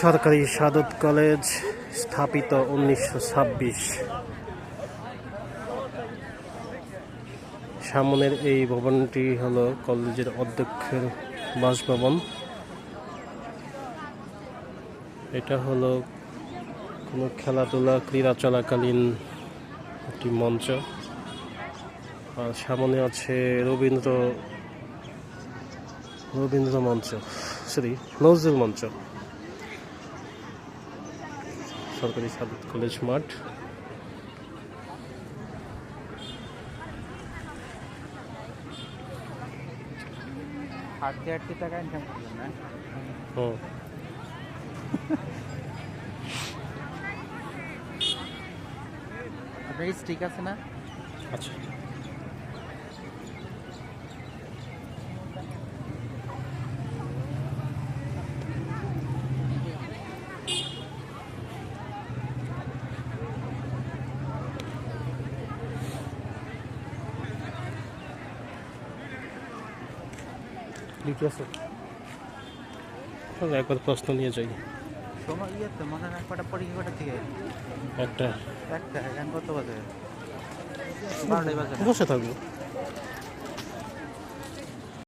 সরকারি সাদত কলেজ, স্থাপিত 1926। সামনের এই ভবনটি হলো কলেজের অধ্যক্ষের বাসভবন। এটা হলো কোনো খেলাধুলা ক্রীড়া চলাকালীন একটি মঞ্চ। আর সামনে আছে রবীন্দ্র মঞ্চ, নজরুল মঞ্চ। সরকারি সাদত কলেজ মাঠ। টাকা ইনকাম করবেন না? আপনার স্টিক আছে না? আচ্ছা, ঠিক আছে, একবার প্রশ্ন নিয়ে যাই। সময় ইয়েতে মনে হয় কটা পরীক্ষা কটা থেকে? একটা এখন কত বাজে? 12টাই বাজে। বসে থাকবো।